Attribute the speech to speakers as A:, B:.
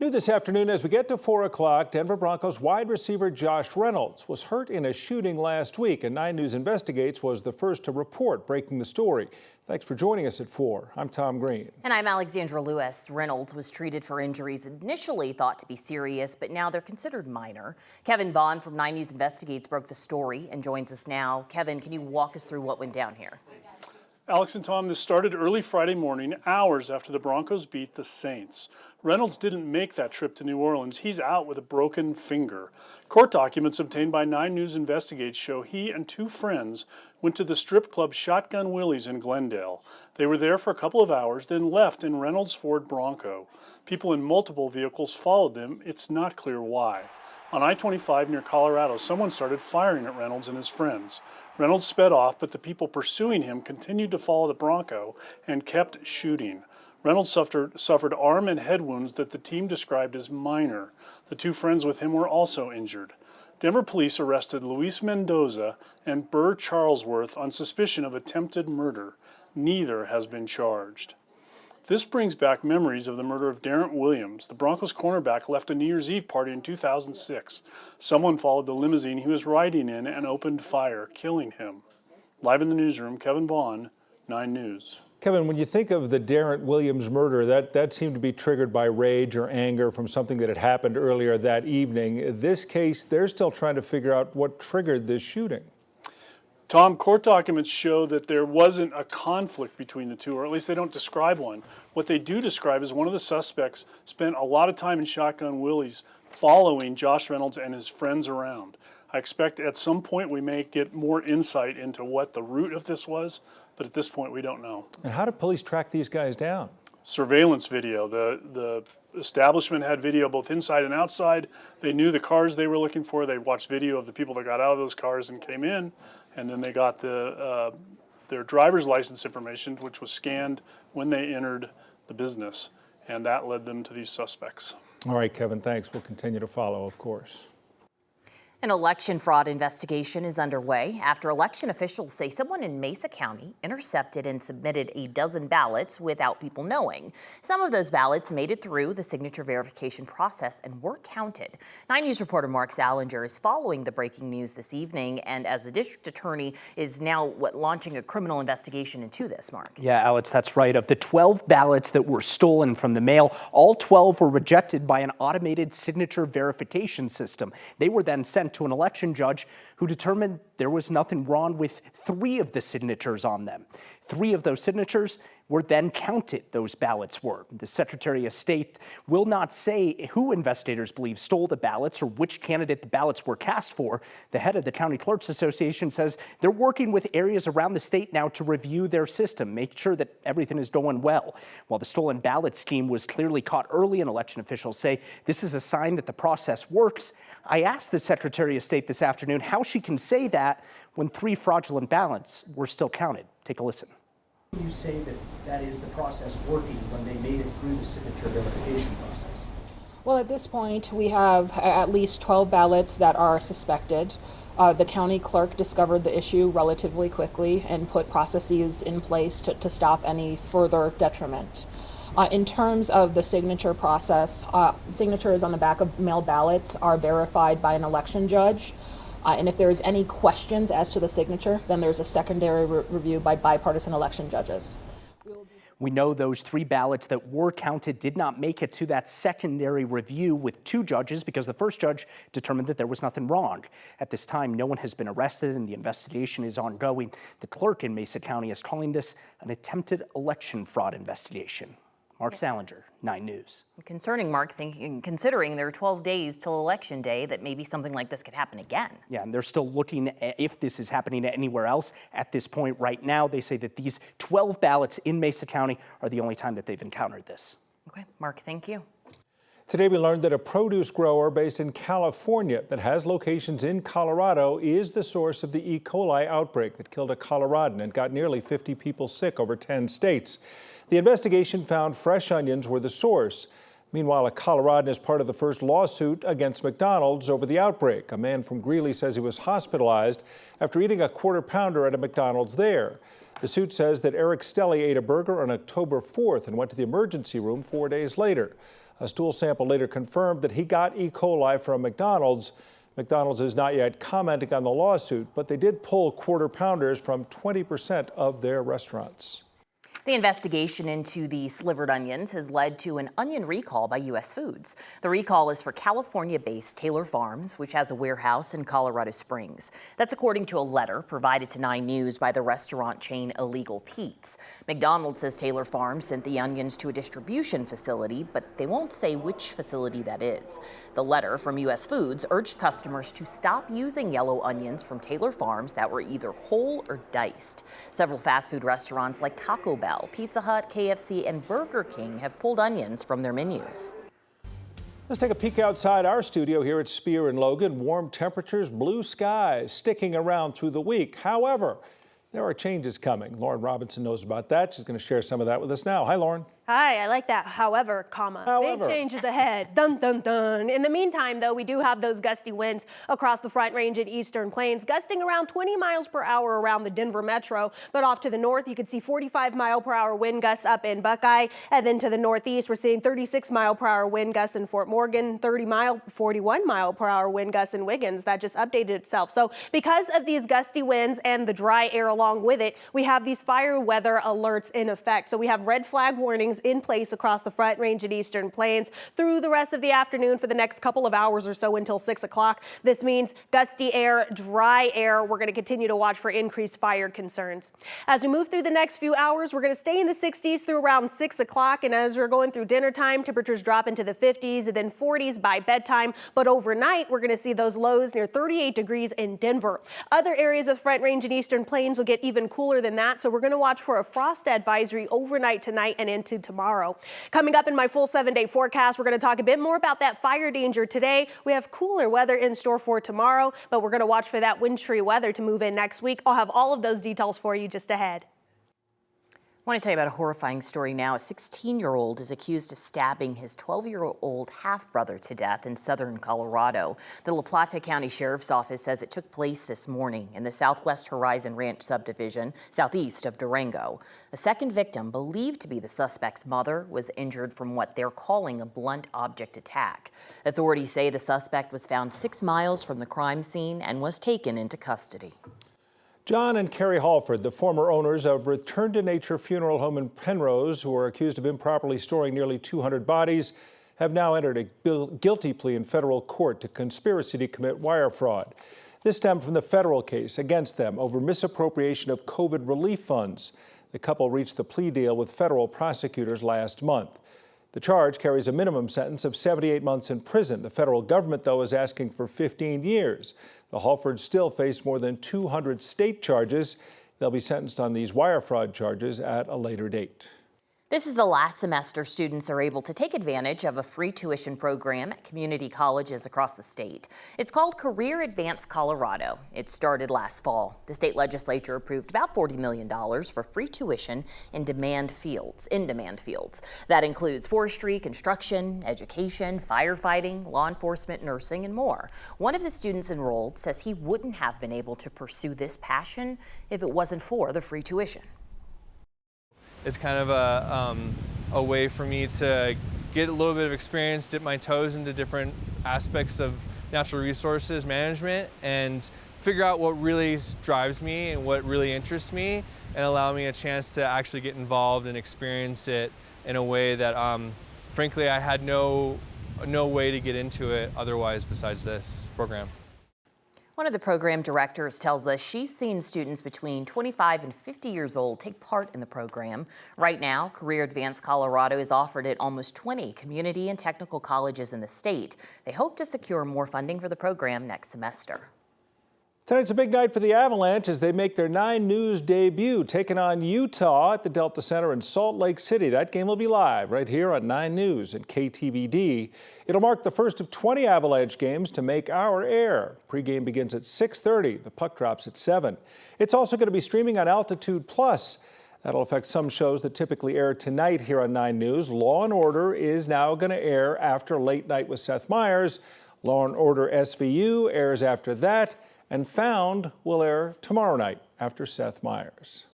A: New this afternoon, as we get to 4 o'clock, Denver Broncos wide receiver Josh Reynolds was hurt in a shooting last week, and 9 News Investigates was the first to report breaking the story. Thanks for joining us at 4. I'm Tom Green.
B: And I'm Alexandra Lewis. Reynolds was treated for injuries initially thought to be serious, but now they're considered minor. Kevin Vaughn from 9 News Investigates broke the story and joins us now. Kevin, can you walk us through what went down here?
C: Alex and Tom, this started early Friday morning, hours after the Broncos beat the Saints. Reynolds didn't make that trip to New Orleans. He's out with a broken finger. Court documents obtained by 9 News Investigates show he and 2 friends went to the strip club Shotgun Willie's in Glendale. They were there for a couple of hours, then left in Reynolds' Ford Bronco. People in multiple vehicles followed them. It's not clear why. On I-25 near Colorado, someone started firing at Reynolds and his friends. Reynolds sped off, but the people pursuing him continued to follow the Bronco and kept shooting. Reynolds suffered arm and head wounds that the team described as minor. The 2 friends with him were also injured. Denver police arrested Luis Mendoza and Burr Charlesworth on suspicion of attempted murder. Neither has been charged. This brings back memories of the murder of Darrent Williams. The Broncos cornerback left a New Year's Eve party in 2006. Someone followed the limousine he was riding in and opened fire, killing him. Live in the newsroom, Kevin Vaughn, 9 News.
A: Kevin, when you think of the Darrent Williams murder, that seemed to be triggered by rage or anger from something that had happened earlier that evening. This case, they're still trying to figure out what triggered this shooting.
C: Tom, court documents show that there wasn't a conflict between the 2, or at least they don't describe one. What they do describe is one of the suspects spent a lot of time in Shotgun Willie's following Josh Reynolds and his friends around. I expect at some point we may get more insight into what the root of this was, but at this point we don't know.
A: And how did police track these guys down?
C: Surveillance video. The establishment had video both inside and outside. They knew the cars they were looking for. They watched video of the people that got out of those cars and came in, and then they got their driver's license information, which was scanned when they entered the business, and that led them to these suspects.
A: All right, Kevin, thanks. We'll continue to follow, of course.
B: An election fraud investigation is underway after election officials say someone in Mesa County intercepted and submitted a dozen ballots without people knowing. Some of those ballots made it through the signature verification process and were counted. 9 News reporter Mark Salinger is following the breaking news this evening, and as the district attorney is now launching a criminal investigation into this, Mark.
D: Yeah, Alex, that's right. Of the 12 ballots that were stolen from the mail, all 12 were rejected by an automated signature verification system. They were then sent to an election judge who determined there was nothing wrong with 3 of the signatures on them. 3 of those signatures were then counted, those ballots were. The Secretary of State will not say who investigators believe stole the ballots or which candidate the ballots were cast for. The head of the County Clerks Association says they're working with areas around the state now to review their system, make sure that everything is going well. While the stolen ballot scheme was clearly caught early, and election officials say this is a sign that the process works. I asked the Secretary of State this afternoon how she can say that when 3 fraudulent ballots were still counted. Take a listen.
E: You say that that is the process working when they made it through the signature verification process?
F: Well, at this point, we have at least 12 ballots that are suspected. The county clerk discovered the issue relatively quickly and put processes in place to stop any further detriment. In terms of the signature process, signatures on the back of mail ballots are verified by an election judge. And if there's any questions as to the signature, then there's a secondary review by bipartisan election judges.
D: We know those 3 ballots that were counted did not make it to that secondary review with 2 judges because the first judge determined that there was nothing wrong. At this time, no one has been arrested and the investigation is ongoing. The clerk in Mesa County is calling this an attempted election fraud investigation. Mark Salinger, 9 News.
B: Concerning, Mark, considering there are 12 days till Election Day, that maybe something like this could happen again.
D: Yeah, and they're still looking at if this is happening anywhere else. At this point right now, they say that these 12 ballots in Mesa County are the only time that they've encountered this.
B: Okay, Mark, thank you.
A: Today we learned that a produce grower based in California that has locations in Colorado is the source of the E. coli outbreak that killed a Coloradan and got nearly 50 people sick over 10 states. The investigation found fresh onions were the source. Meanwhile, a Coloradan is part of the first lawsuit against McDonald's over the outbreak. A man from Greeley says he was hospitalized after eating a quarter pounder at a McDonald's there. The suit says that Eric Stelly ate a burger on October 4th and went to the emergency room 4 days later. A stool sample later confirmed that he got E. coli from McDonald's. McDonald's is not yet commenting on the lawsuit, but they did pull quarter pounders from 20% of their restaurants.
B: The investigation into the slivered onions has led to an onion recall by U.S. Foods. The recall is for California-based Taylor Farms, which has a warehouse in Colorado Springs. That's according to a letter provided to 9 News by the restaurant chain Illegal Pete's. McDonald's says Taylor Farms sent the onions to a distribution facility, but they won't say which facility that is. The letter from U.S. Foods urged customers to stop using yellow onions from Taylor Farms that were either whole or diced. Several fast food restaurants like Taco Bell, Pizza Hut, KFC, and Burger King have pulled onions from their menus.
A: Let's take a peek outside our studio here at Spear and Logan. Warm temperatures, blue skies sticking around through the week. However, there are changes coming. Lauren Robinson knows about that. She's going to share some of that with us now. Hi, Lauren.
G: Hi, I like that however, big changes ahead, dun dun dun. In the meantime, though, we do have those gusty winds across the Front Range and Eastern Plains, gusting around 20 miles per hour around the Denver metro. But off to the north, you can see 45-mile-per-hour wind gusts up in Buckeye. And then to the northeast, we're seeing 36-mile-per-hour wind gusts in Fort Morgan, 41-mile-per-hour wind gusts in Wiggins. That just updated itself. So because of these gusty winds and the dry air along with it, we have these fire weather alerts in effect. So we have red flag warnings in place across the Front Range and Eastern Plains through the rest of the afternoon for the next couple of hours or so until 6 o'clock. This means gusty air, dry air. We're going to continue to watch for increased fire concerns. As we move through the next few hours, we're going to stay in the 60s through around 6 o'clock. And as we're going through dinner time, temperatures drop into the 50s and then 40s by bedtime. But overnight, we're going to see those lows near 38 degrees in Denver. Other areas of the Front Range and Eastern Plains will get even cooler than that. So we're going to watch for a frost advisory overnight tonight and into tomorrow. Coming up in my full 7-day forecast, we're going to talk a bit more about that fire danger today. We have cooler weather in store for tomorrow, but we're going to watch for that wintry weather to move in next week. I'll have all of those details for you just ahead.
B: I want to tell you about a horrifying story now. A 16-year-old is accused of stabbing his 12-year-old half-brother to death in southern Colorado. The La Plata County Sheriff's Office says it took place this morning in the Southwest Horizon Ranch subdivision, southeast of Durango. A second victim, believed to be the suspect's mother, was injured from what they're calling a blunt object attack. Authorities say the suspect was found 6 miles from the crime scene and was taken into custody.
A: John and Carrie Halford, the former owners of Return to Nature Funeral Home in Penrose, who are accused of improperly storing nearly 200 bodies, have now entered a guilty plea in federal court to conspiracy to commit wire fraud. This stemmed from the federal case against them over misappropriation of COVID relief funds. The couple reached the plea deal with federal prosecutors last month. The charge carries a minimum sentence of 78 months in prison. The federal government, though, is asking for 15 years. The Halfords still face more than 200 state charges. They'll be sentenced on these wire fraud charges at a later date.
B: This is the last semester students are able to take advantage of a free tuition program at community colleges across the state. It's called Career Advance Colorado. It started last fall. The state legislature approved about $40 million for free tuition in demand fields. That includes forestry, construction, education, firefighting, law enforcement, nursing, and more. One of the students enrolled says he wouldn't have been able to pursue this passion if it wasn't for the free tuition.
H: It's kind of a way for me to get a little bit of experience, dip my toes into different aspects of natural resources management, and figure out what really drives me and what really interests me, and allow me a chance to actually get involved and experience it in a way that, frankly, I had no way to get into it otherwise besides this program.
B: One of the program directors tells us she's seen students between 25 and 50 years old take part in the program. Right now, Career Advance Colorado is offered at almost 20 community and technical colleges in the state. They hope to secure more funding for the program next semester.
A: Tonight's a big night for the Avalanche as they make their 9 News debut, taking on Utah at the Delta Center in Salt Lake City. That game will be live right here on 9 News and KTVD. It'll mark the first of 20 Avalanche games to make our air. Pregame begins at 6:30. The puck drops at 7. It's also going to be streaming on Altitude Plus. That'll affect some shows that typically air tonight here on 9 News. Law and Order is now going to air after Late Night with Seth Meyers. Law and Order SVU airs after that. And Found will air tomorrow night after Seth Meyers.